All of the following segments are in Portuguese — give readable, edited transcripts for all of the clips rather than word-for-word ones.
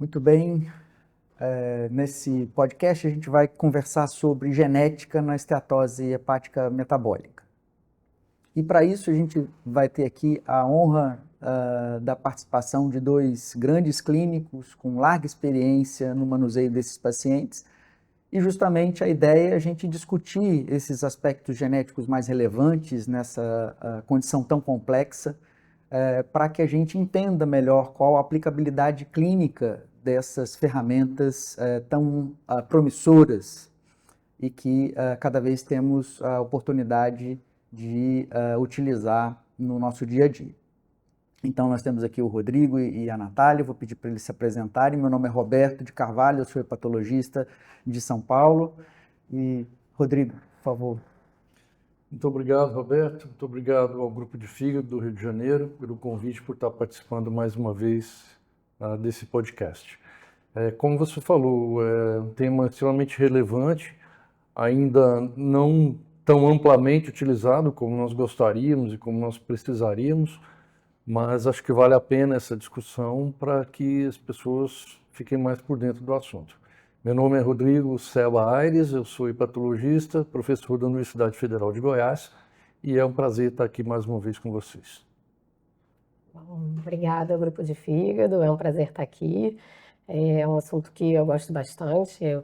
Muito bem. Nesse podcast a gente vai conversar sobre genética na esteatose hepática metabólica. E para isso a gente vai ter aqui a honra da participação de dois grandes clínicos com larga experiência no manuseio desses pacientes. E justamente a ideia é a gente discutir esses aspectos genéticos mais relevantes nessa condição tão complexa, para que a gente entenda melhor qual a aplicabilidade clínica dessas ferramentas tão promissoras e que cada vez temos a oportunidade de utilizar no nosso dia a dia. Então nós temos aqui o Rodrigo e a Natália, eu vou pedir para eles se apresentarem. Meu nome é Roberto de Carvalho, eu sou hepatologista de São Paulo. E Rodrigo, por favor. Muito obrigado, Roberto. Muito obrigado ao Grupo de Fígado do Rio de Janeiro pelo convite, por estar participando mais uma vez desse podcast. Como você falou, é um tema extremamente relevante, ainda não tão amplamente utilizado como nós gostaríamos e como nós precisaríamos, mas acho que vale a pena essa discussão para que as pessoas fiquem mais por dentro do assunto. Meu nome é Rodrigo Cella Aires, eu sou hepatologista, professor da Universidade Federal de Goiás, e é um prazer estar aqui mais uma vez com vocês. Bom, obrigada ao Grupo de Fígado, é um prazer estar aqui. É um assunto que eu gosto bastante. Eu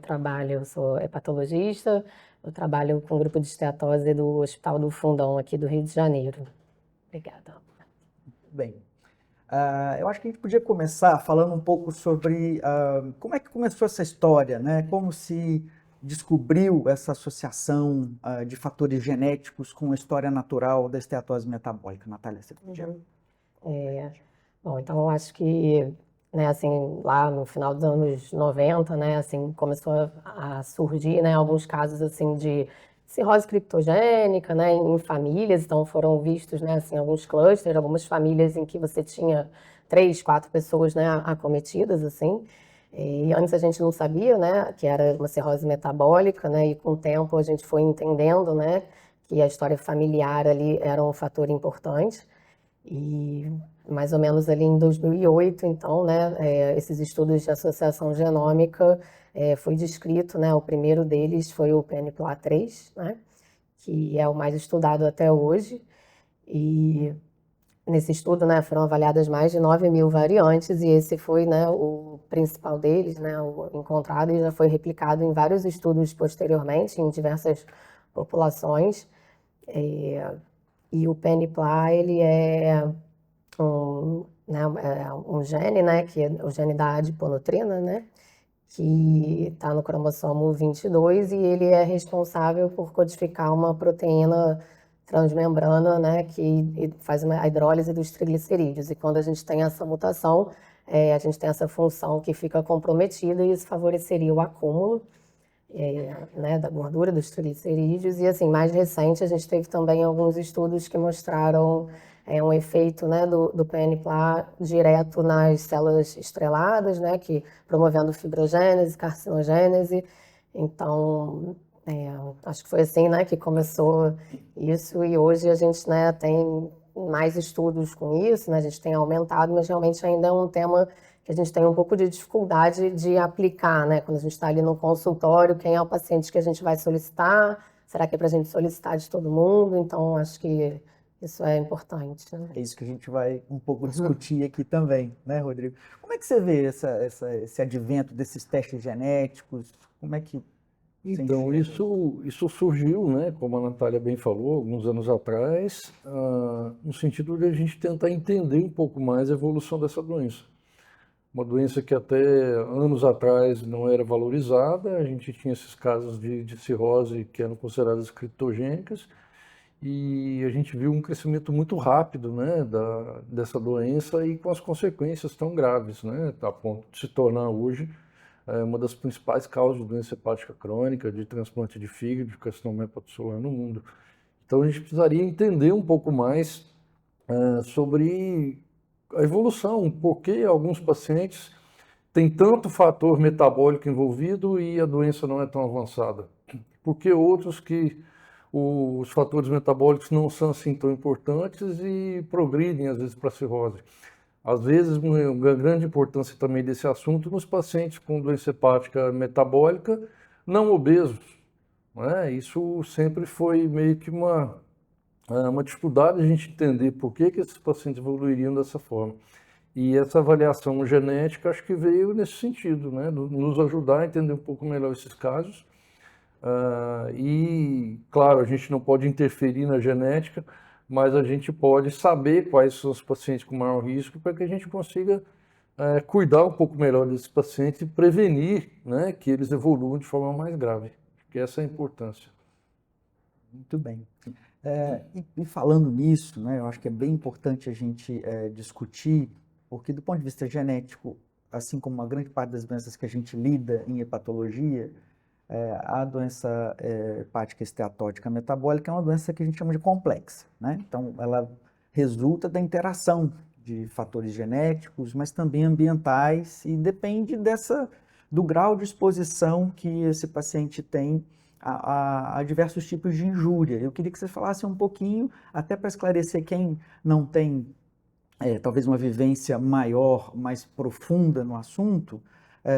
sou hepatologista, eu trabalho com o grupo de esteatose do Hospital do Fundão, aqui do Rio de Janeiro. Obrigada. Bem, eu acho que a gente podia começar falando um pouco sobre como é que começou essa história, né? Como se descobriu essa associação de fatores genéticos com a história natural da esteatose metabólica. Natália, você podia? Bom, então eu acho que, né, assim, lá no final dos anos 90, né, assim, começou a surgir, né, alguns casos, assim, de cirrose criptogênica, né, em famílias. Então foram vistos, né, assim, alguns clusters, algumas famílias em que você tinha 3, 4 pessoas, né, acometidas, assim. E antes a gente não sabia, né, que era uma cirrose metabólica, né, e com o tempo a gente foi entendendo, né, que a história familiar ali era um fator importante. E mais ou menos ali em 2008, então, né, esses estudos de associação genômica foi descrito, né, o primeiro deles foi o PNPLA3, né, que é o mais estudado até hoje. E nesse estudo, né, foram avaliadas mais de 9.000 variantes, e esse foi, né, o principal deles, né, o encontrado, e já foi replicado em vários estudos posteriormente, em diversas populações. E o PNPLA, ele é um gene, né, que é o gene da adiponutrina, né, que está no cromossomo 22, e ele é responsável por codificar uma proteína transmembrana, né, que faz a hidrólise dos triglicerídeos. E quando a gente tem essa mutação, a gente tem essa função que fica comprometida, e isso favoreceria o acúmulo né, da gordura dos triglicerídeos. E assim, mais recente, a gente teve também alguns estudos que mostraram um efeito, né, do PNPLA direto nas células estreladas, né, que promovendo fibrogênese, carcinogênese. Então, acho que foi assim, né, que começou isso, e hoje a gente, né, tem mais estudos com isso, né, a gente tem aumentado, mas realmente ainda é um tema que a gente tem um pouco de dificuldade de aplicar, né? Quando a gente está ali no consultório, quem é o paciente que a gente vai solicitar? Será que é para a gente solicitar de todo mundo? Então, acho que isso é importante, né? É isso que a gente vai um pouco discutir aqui também, né, Rodrigo? Como é que você vê esse advento desses testes genéticos? Como é que você Então, enxerga? isso surgiu, né, como a Natália bem falou, alguns anos atrás, no sentido de a gente tentar entender um pouco mais a evolução dessa doença. Uma doença que até anos atrás não era valorizada, a gente tinha esses casos de cirrose que eram consideradas criptogênicas, e a gente viu um crescimento muito rápido, né, dessa doença, e com as consequências tão graves, né, a ponto de se tornar hoje uma das principais causas de doença hepática crônica, de transplante de fígado, de carcinoma hepatocelular no mundo. Então a gente precisaria entender um pouco mais sobre a evolução, por que alguns pacientes têm tanto fator metabólico envolvido e a doença não é tão avançada. Por que outros que os fatores metabólicos não são assim tão importantes e progridem às vezes para a cirrose. Às vezes, uma grande importância também desse assunto nos pacientes com doença hepática metabólica não obesos, né? Isso sempre foi meio que uma dificuldade a gente entender por que esses pacientes evoluiriam dessa forma. E essa avaliação genética acho que veio nesse sentido, né? Nos ajudar a entender um pouco melhor esses casos. E, claro, a gente não pode interferir na genética, mas a gente pode saber quais são os pacientes com maior risco para que a gente consiga cuidar um pouco melhor desses pacientes e prevenir, né, que eles evoluam de forma mais grave. Porque essa é a importância. Muito bem. E falando nisso, né, eu acho que é bem importante a gente discutir, porque do ponto de vista genético, assim como uma grande parte das doenças que a gente lida em hepatologia, a doença hepática esteatótica metabólica é uma doença que a gente chama de complexa, né? Então, ela resulta da interação de fatores genéticos, mas também ambientais, e depende do grau de exposição que esse paciente tem a diversos tipos de injúria. Eu queria que você falasse um pouquinho, até para esclarecer quem não tem talvez uma vivência maior, mais profunda no assunto,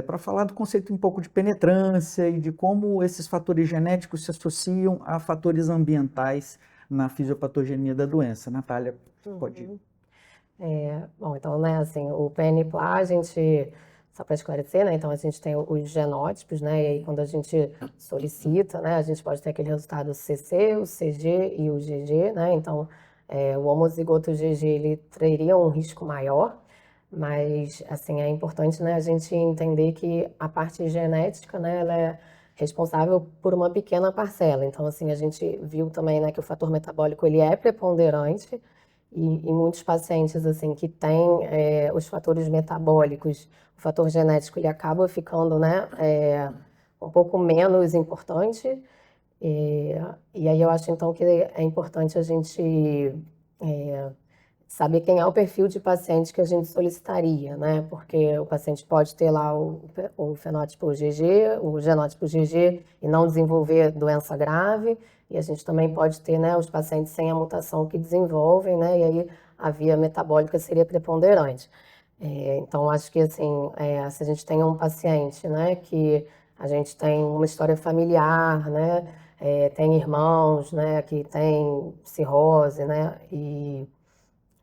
para falar do conceito um pouco de penetrância e de como esses fatores genéticos se associam a fatores ambientais na fisiopatogenia da doença. Natália, pode ir. Bom, então, né, assim, o PNPLA, a gente, só para esclarecer, né, então a gente tem os genótipos, né, e aí quando a gente solicita, né, a gente pode ter aquele resultado CC, o CG e o GG, né, então o homozigoto GG, ele teria um risco maior, mas, assim, é importante, né, a gente entender que a parte genética, né, ela é responsável por uma pequena parcela, então, assim, a gente viu também, né, que o fator metabólico, ele é preponderante, e muitos pacientes assim que têm os fatores metabólicos, o fator genético ele acaba ficando, né, um pouco menos importante. E aí eu acho então que é importante a gente saber quem é o perfil de paciente que a gente solicitaria, né? Porque o paciente pode ter lá o fenótipo GG, o genótipo GG e não desenvolver doença grave, e a gente também pode ter, né, os pacientes sem a mutação que desenvolvem, né? E aí a via metabólica seria preponderante. Então, acho que assim, se a gente tem um paciente, né, que a gente tem uma história familiar, né, tem irmãos, né, que tem cirrose, né, e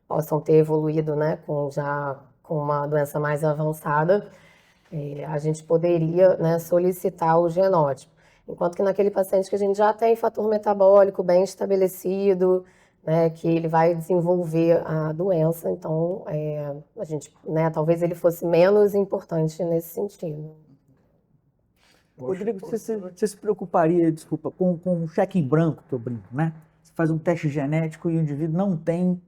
possam ter evoluído, né, com uma doença mais avançada, a gente poderia, né, solicitar o genótipo. Enquanto que naquele paciente que a gente já tem fator metabólico bem estabelecido, né, que ele vai desenvolver a doença, então a gente, né, talvez ele fosse menos importante nesse sentido. Rodrigo, você se preocuparia, desculpa, com um cheque em branco, que eu brinco, né? Você faz um teste genético e o indivíduo não tem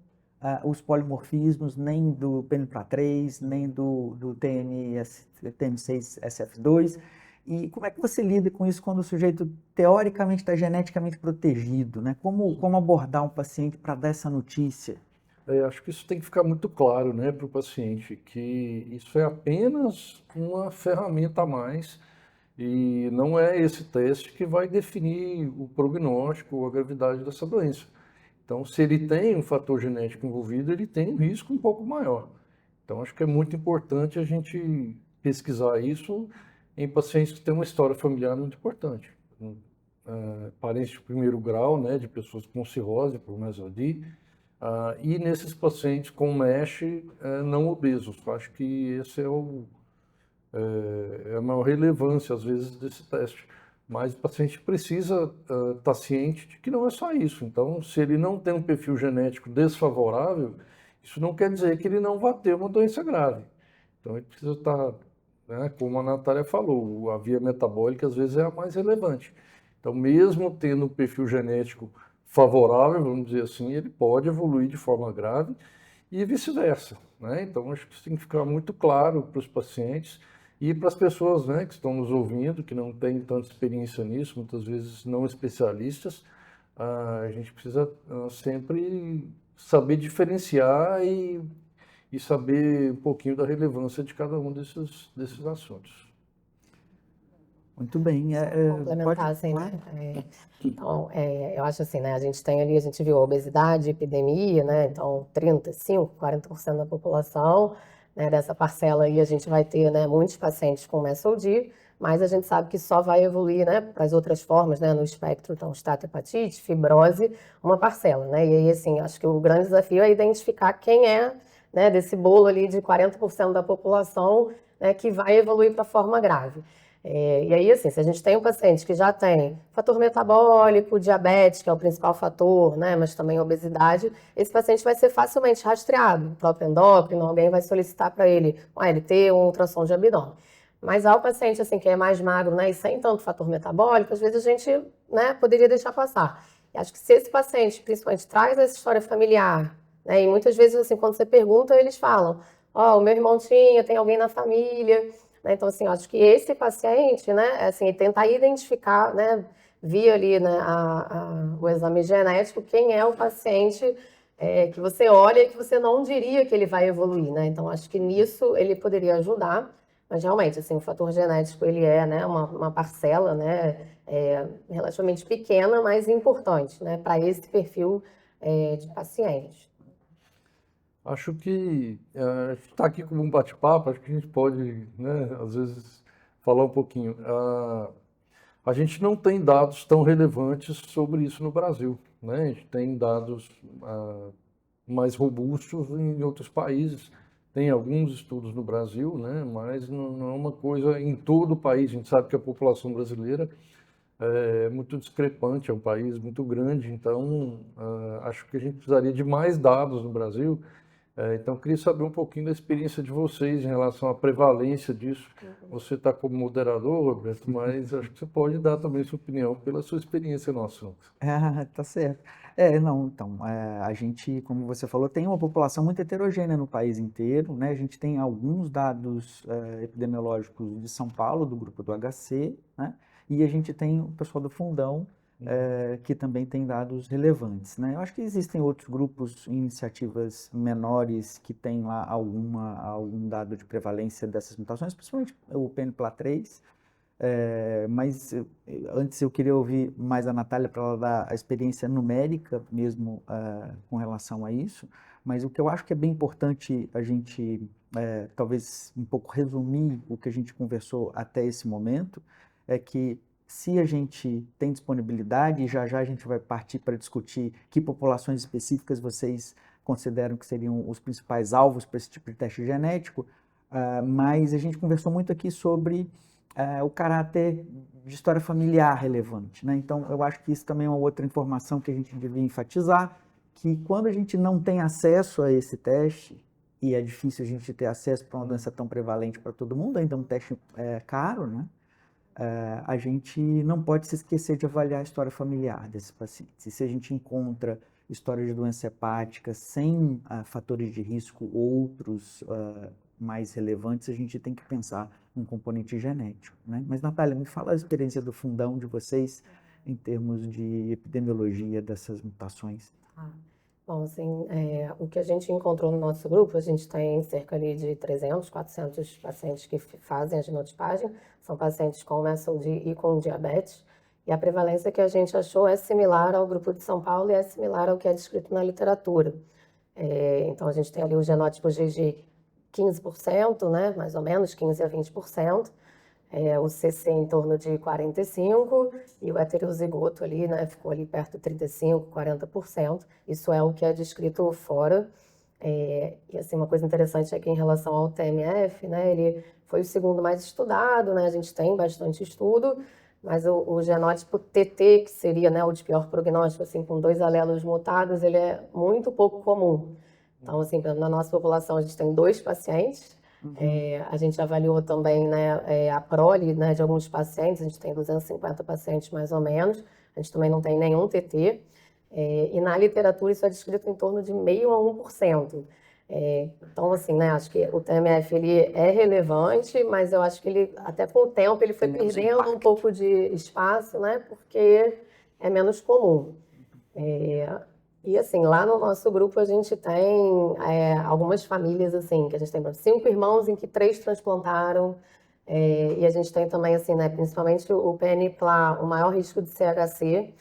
os polimorfismos nem do PNPLA3, nem do TM6SF2. E como é que você lida com isso quando o sujeito teoricamente está geneticamente protegido, né? Como abordar um paciente para dar essa notícia? Acho que isso tem que ficar muito claro, né, para o paciente, que isso é apenas uma ferramenta a mais e não é esse teste que vai definir o prognóstico ou a gravidade dessa doença. Então, se ele tem um fator genético envolvido, ele tem um risco um pouco maior. Então, acho que é muito importante a gente pesquisar isso em pacientes que têm uma história familiar muito importante. Parentes de primeiro grau, né, de pessoas com cirrose por mesodie, e nesses pacientes com MASH não obesos. Acho que esse é a maior relevância, às vezes, desse teste. Mas o paciente precisa estar ciente de que não é só isso. Então, se ele não tem um perfil genético desfavorável, isso não quer dizer que ele não vá ter uma doença grave. Então, ele precisa estar, né, como a Natália falou, a via metabólica às vezes é a mais relevante. Então, mesmo tendo um perfil genético favorável, vamos dizer assim, ele pode evoluir de forma grave e vice-versa, né? Então, acho que isso tem que ficar muito claro para os pacientes e para as pessoas, né, que estão nos ouvindo, que não têm tanta experiência nisso, muitas vezes não especialistas. A gente precisa sempre saber diferenciar e saber um pouquinho da relevância de cada um desses assuntos. Muito bem. Complementar, assim, Claro. né? Então, eu acho assim, né? A gente tem ali, a gente viu a obesidade, epidemia, né? Então, 35, 40% da população, né? Dessa parcela aí a gente vai ter, né? Muitos pacientes com MASLD, mas a gente sabe que só vai evoluir, né? Para as outras formas, né? No espectro, então, esteatohepatite, fibrose, uma parcela, né? E aí, assim, acho que o grande desafio é identificar quem é, né? Desse bolo ali de 40% da população, né? Que vai evoluir para a forma grave. E aí, assim, se a gente tem um paciente que já tem fator metabólico, diabetes, que é o principal fator, né, mas também obesidade, esse paciente vai ser facilmente rastreado. O próprio endócrino, alguém vai solicitar para ele um ALT ou um ultrassom de abdômen. Mas ao paciente, assim, que é mais magro, né, e sem tanto fator metabólico, às vezes a gente, né, poderia deixar passar. E acho que se esse paciente, principalmente, traz essa história familiar, né, e muitas vezes, assim, quando você pergunta, eles falam, ó, o meu irmão tinha, tem alguém na família, né? Então, assim, eu acho que esse paciente, né, assim, tentar identificar, né, via ali, né, o exame genético, quem é o paciente que você olha e que você não diria que ele vai evoluir, né? Então, acho que nisso ele poderia ajudar, mas realmente, assim, o fator genético, ele é, né, uma parcela, né, relativamente pequena, mas importante, né, para esse perfil de paciente. Acho que está aqui como um bate-papo, acho que a gente pode, né, às vezes, falar um pouquinho. A gente não tem dados tão relevantes sobre isso no Brasil, né? A gente tem dados mais robustos em outros países. Tem alguns estudos no Brasil, né? Mas não é uma coisa em todo o país. A gente sabe que a população brasileira é muito discrepante, é um país muito grande, então acho que a gente precisaria de mais dados no Brasil. Então, queria saber um pouquinho da experiência de vocês em relação à prevalência disso. Você está como moderador, Roberto, mas acho que você pode dar também sua opinião pela sua experiência no assunto. Tá certo. Não, então, a gente, como você falou, tem uma população muito heterogênea no país inteiro, né? A gente tem alguns dados epidemiológicos de São Paulo, do grupo do HC, né? E a gente tem o pessoal do Fundão, que também tem dados relevantes, né? Eu acho que existem outros grupos, iniciativas menores que têm lá algum dado de prevalência dessas mutações, principalmente o PNPLA3, mas antes eu queria ouvir mais a Natália para ela dar a experiência numérica mesmo com relação a isso, mas o que eu acho que é bem importante a gente talvez um pouco resumir o que a gente conversou até esse momento, é que se a gente tem disponibilidade, e já já a gente vai partir para discutir que populações específicas vocês consideram que seriam os principais alvos para esse tipo de teste genético, mas a gente conversou muito aqui sobre o caráter de história familiar relevante, né? Então, eu acho que isso também é uma outra informação que a gente devia enfatizar, que quando a gente não tem acesso a esse teste, e é difícil a gente ter acesso para uma doença tão prevalente para todo mundo, ainda é um teste caro, né? A gente não pode se esquecer de avaliar a história familiar desses pacientes. E se a gente encontra história de doença hepática sem fatores de risco outros mais relevantes, a gente tem que pensar num componente genético, né? Mas, Natália, me fala a experiência do fundão de vocês em termos de epidemiologia dessas mutações. Bom, assim, o que a gente encontrou no nosso grupo, a gente tem cerca ali de 300, 400 pacientes que fazem a genotipagem, são pacientes com MASLD e com diabetes, e a prevalência que a gente achou é similar ao grupo de São Paulo e é similar ao que é descrito na literatura. Então, a gente tem ali o genótipo GG 15%, né, mais ou menos, 15 a 20%, o CC em torno de 45% e o heterozigoto ali, né, ficou ali perto de 35%, 40%. Isso é o que é descrito fora. E assim, uma coisa interessante é que em relação ao TMF, né, ele foi o segundo mais estudado, né, a gente tem bastante estudo, mas o genótipo TT, que seria, né, o de pior prognóstico, assim, com 2 alelos mutados, ele é muito pouco comum. Então, assim, na nossa população, a gente tem 2 pacientes. A gente avaliou também, né, a prole, né, de alguns pacientes, a gente tem 250 pacientes mais ou menos, a gente também não tem nenhum TT, e na literatura isso é descrito em torno de 0,5% a 1%. Então, assim, né, acho que o TMF ele é relevante, mas eu acho que ele, até com o tempo, ele foi perdendo um pouco de espaço, né, porque é menos comum. E assim, lá no nosso grupo a gente tem algumas famílias assim, que a gente tem 5 irmãos em que 3 transplantaram, E a gente tem também, assim, né, principalmente o PNPLA, o maior risco de CHC.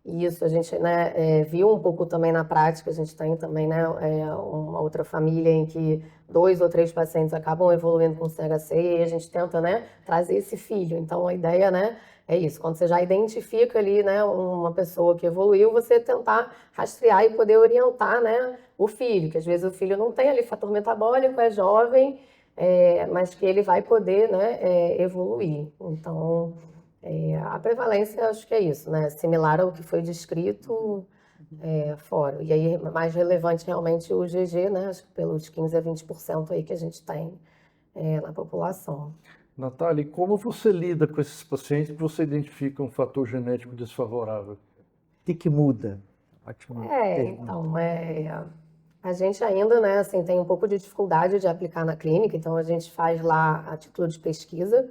E isso a gente, né, viu um pouco também na prática. A gente tem também, né, uma outra família em que 2 ou 3 pacientes acabam evoluindo com CHC e a gente tenta, né, trazer esse filho. Então, a ideia, né, é isso. Quando você já identifica ali, né, uma pessoa que evoluiu, você tentar rastrear e poder orientar, né, o filho, que às vezes o filho não tem ali fator metabólico, é jovem, mas que ele vai poder, né, evoluir. Então, a prevalência, acho que é isso, né? Similar ao que foi descrito fora. E aí, mais relevante realmente o GG, né? Acho que pelos 15 a 20% aí que a gente tem na população. Natália, e como você lida com esses pacientes que você identifica um fator genético desfavorável? O que muda? Ótima pergunta. Então, a gente ainda, né, assim, tem um pouco de dificuldade de aplicar na clínica, então a gente faz lá a título de pesquisa.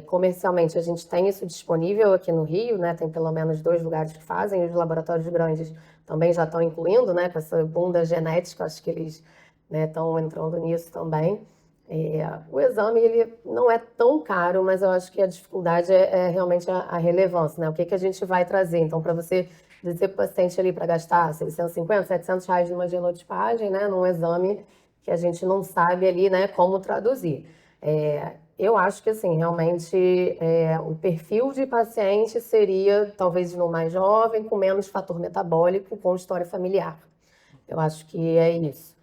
Comercialmente, a gente tem isso disponível aqui no Rio, né? Tem pelo menos 2 lugares que fazem, os laboratórios grandes também já estão incluindo, né? Com essa bunda genética, acho que eles, né, estão entrando nisso também. O exame, ele não é tão caro, mas eu acho que a dificuldade é realmente a relevância, né? O que a gente vai trazer? Então, para você dizer para o paciente ali para gastar 650, 700 reais numa genotipagem, né? Num exame que a gente não sabe ali, né, como traduzir. Eu acho que, assim, realmente o perfil de paciente seria talvez no mais jovem, com menos fator metabólico, com história familiar. Eu acho que é isso.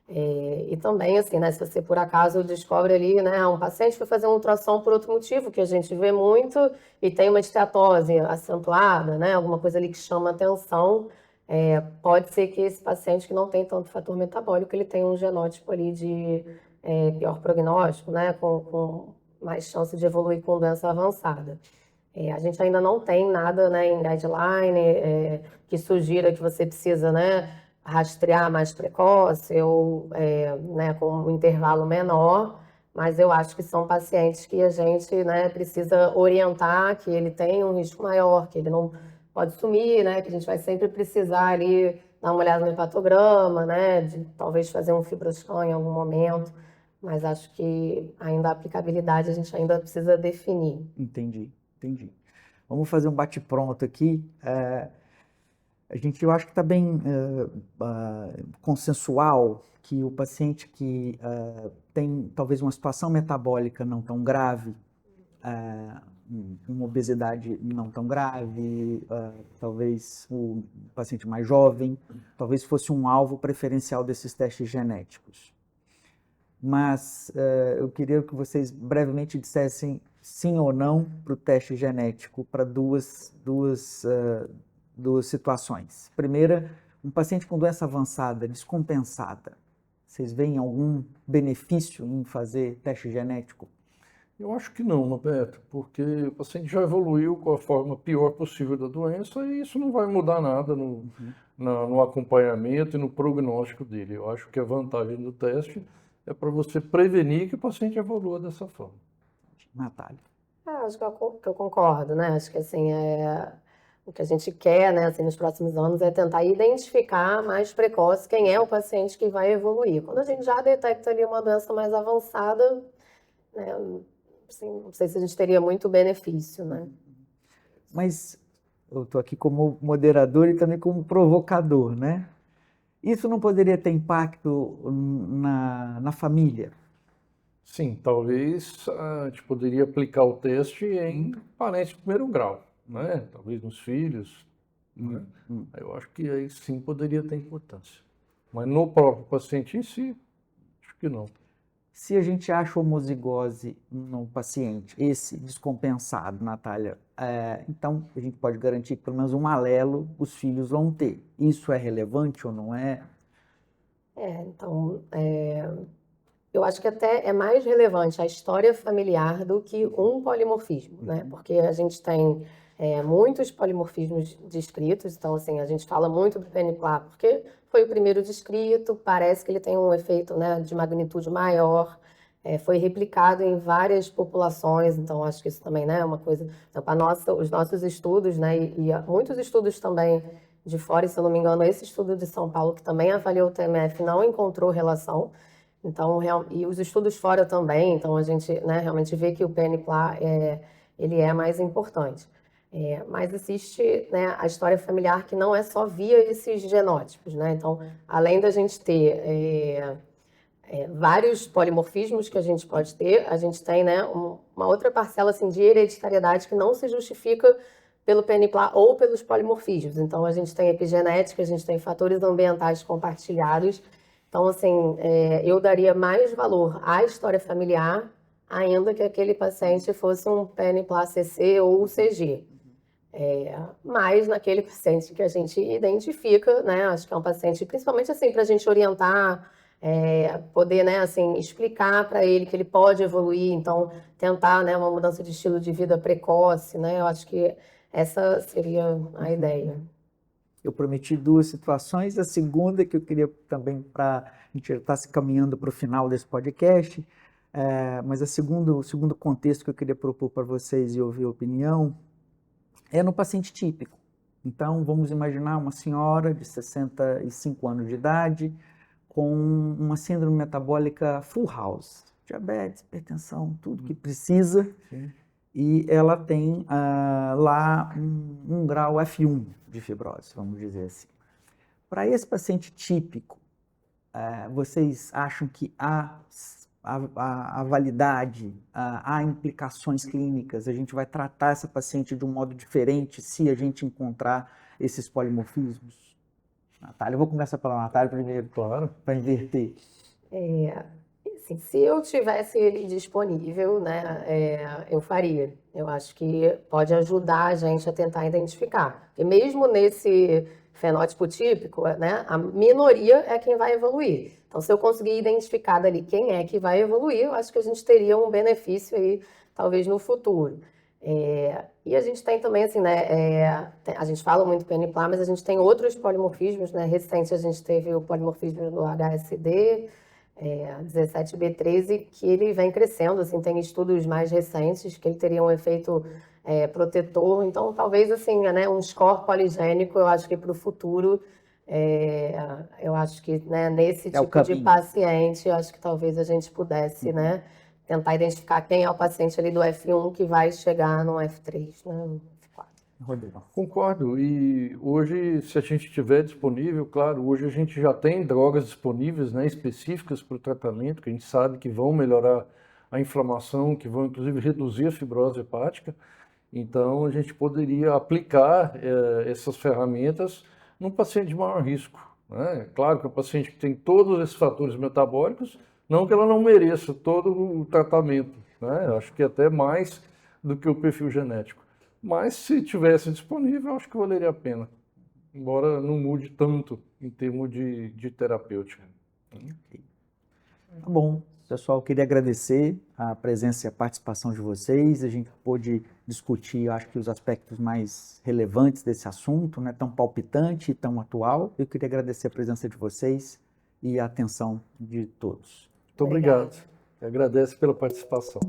E também, assim, né, se você por acaso descobre ali, né, um paciente foi fazer um ultrassom por outro motivo, que a gente vê muito, e tem uma esteatose acentuada, né, alguma coisa ali que chama atenção, pode ser que esse paciente que não tem tanto fator metabólico, ele tenha um genótipo ali de pior prognóstico, né, com mais chance de evoluir com doença avançada. A gente ainda não tem nada, né, em guideline que sugira que você precisa, né, rastrear mais precoce ou né, com um intervalo menor, mas eu acho que são pacientes que a gente, né, precisa orientar que ele tem um risco maior, que ele não pode sumir, né, que a gente vai sempre precisar ali dar uma olhada no hepatograma, né, de talvez fazer um fibroscan em algum momento, mas acho que ainda a aplicabilidade a gente ainda precisa definir. Entendi. Vamos fazer um bate-pronto aqui. Eu acho que está bem consensual que o paciente que tem talvez uma situação metabólica não tão grave, uma obesidade não tão grave, talvez o paciente mais jovem, talvez fosse um alvo preferencial desses testes genéticos. Mas eu queria que vocês brevemente dissessem sim ou não para o teste genético para duas situações. Primeira, um paciente com doença avançada, descompensada. Vocês veem algum benefício em fazer teste genético? Eu acho que não, Roberto, porque o paciente já evoluiu com a forma pior possível da doença e isso não vai mudar nada no acompanhamento e no prognóstico dele. Eu acho que a vantagem do teste é para você prevenir que o paciente evolua dessa forma. Natália. Acho que eu concordo, né? Acho que assim, o que a gente quer, né, assim, nos próximos anos é tentar identificar mais precoce quem é o paciente que vai evoluir. Quando a gente já detecta ali uma doença mais avançada, né, assim, não sei se a gente teria muito benefício, né? Mas eu estou aqui como moderador e também como provocador, né? Isso não poderia ter impacto na família? Sim, talvez a gente poderia aplicar o teste em parentes de primeiro grau, né? Talvez nos filhos, né? Eu acho que aí sim poderia ter importância. Mas no próprio paciente em si, acho que não. Se a gente acha homozigose no paciente, esse descompensado, Natália, então a gente pode garantir que pelo menos um alelo os filhos vão ter. Isso é relevante ou não é? Então, eu acho que até é mais relevante a história familiar do que um polimorfismo, né? Porque a gente tem muitos polimorfismos descritos, então, assim, a gente fala muito do PNPLA porque foi o primeiro descrito, parece que ele tem um efeito, né, de magnitude maior, foi replicado em várias populações, então acho que isso também, né, é uma coisa. Então, os nossos estudos, né, e muitos estudos também de fora, e se eu não me engano, esse estudo de São Paulo, que também avaliou o TMF, não encontrou relação Então, e os estudos fora também, então a gente, né, realmente vê que o PNPLA ele é mais importante. Mas existe, né, a história familiar que não é só via esses genótipos, né? Então, além da gente ter vários polimorfismos que a gente pode ter, a gente tem, né, uma outra parcela assim, de hereditariedade que não se justifica pelo PNPLA ou pelos polimorfismos. Então, a gente tem epigenética, a gente tem fatores ambientais compartilhados. Então, assim, eu daria mais valor à história familiar, ainda que aquele paciente fosse um PNPLA-CC ou CG. Mas naquele paciente que a gente identifica, né, acho que é um paciente, principalmente assim, para a gente orientar, poder, né, assim, explicar para ele que ele pode evoluir, então tentar, né, uma mudança de estilo de vida precoce, né, eu acho que essa seria a ideia. Eu prometi duas situações. A segunda que eu queria também, para a gente estar se caminhando para o final desse podcast, mas o segundo contexto que eu queria propor para vocês e ouvir a opinião é no paciente típico. Então, vamos imaginar uma senhora de 65 anos de idade com uma síndrome metabólica full house, diabetes, hipertensão, tudo que precisa. Sim. E ela tem lá um grau F1 de fibrose, vamos dizer assim. Para esse paciente típico, vocês acham que há validade, há implicações clínicas? A gente vai tratar essa paciente de um modo diferente se a gente encontrar esses polimorfismos? Natália, eu vou começar pela Natália primeiro, Claro. para inverter. Assim, se eu tivesse ele disponível, né, eu faria. Eu acho que pode ajudar a gente a tentar identificar. E mesmo nesse fenótipo típico, né, a minoria é quem vai evoluir. Então, se eu conseguir identificar dali quem é que vai evoluir, eu acho que a gente teria um benefício aí, talvez no futuro. E a gente tem também, assim, né, a gente fala muito PNPLA, mas a gente tem outros polimorfismos, né, recente a gente teve o polimorfismo do HSD, 17B13, que ele vem crescendo, assim, tem estudos mais recentes que ele teria um efeito protetor, então talvez, assim, né, um score poligênico, eu acho que para o futuro, eu acho que, né, nesse tipo de paciente, eu acho que talvez a gente pudesse, né, tentar identificar quem é o paciente ali do F1 que vai chegar no F3, né, no F4. Rodrigo. Concordo. E hoje, se a gente tiver disponível, claro, hoje a gente já tem drogas disponíveis, né, específicas para o tratamento, que a gente sabe que vão melhorar a inflamação, que vão inclusive reduzir a fibrose hepática. Então, a gente poderia aplicar essas ferramentas num paciente de maior risco, né? Claro que o paciente que tem todos esses fatores metabólicos, não que ela não mereça todo o tratamento, né? Eu acho que até mais do que o perfil genético. Mas se tivesse disponível, acho que valeria a pena, embora não mude tanto em termos de terapêutica. Tá bom, pessoal, queria agradecer a presença e a participação de vocês. A gente pôde discutir, acho que os aspectos mais relevantes desse assunto, né, tão palpitante e tão atual. Eu queria agradecer a presença de vocês e a atenção de todos. Muito obrigado. Agradeço pela participação.